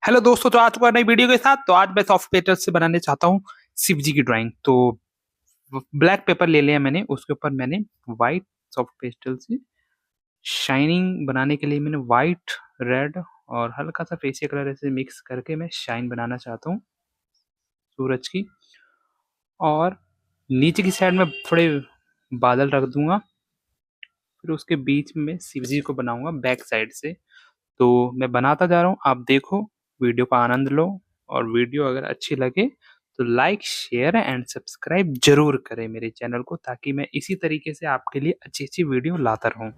Hello दोस्तों, तो आ चुका है नई वीडियो के साथ। तो आज मैं सॉफ्ट पेपर से बनाने चाहता हूँ शिव जी की ड्राइंग। तो ब्लैक पेपर ले लिया मैंने, उसके ऊपर मैंने व्हाइट सॉफ्ट पेस्टल से शाइनिंग बनाने के लिए मैंने व्हाइट, रेड और हल्का सा फेसिया कलर ऐसे मिक्स करके मैं शाइन बनाना चाहता हूँ सूरज की। और नीचे की साइड में थोड़े बादल रख दूंगा, फिर उसके बीच में शिव जी को बनाऊंगा बैक साइड से। तो मैं बनाता जा रहा हूँ, आप देखो, वीडियो का आनंद लो। और वीडियो अगर अच्छी लगे तो लाइक, शेयर एंड सब्सक्राइब जरूर करें मेरे चैनल को, ताकि मैं इसी तरीके से आपके लिए अच्छी अच्छी वीडियो लाता रहूं।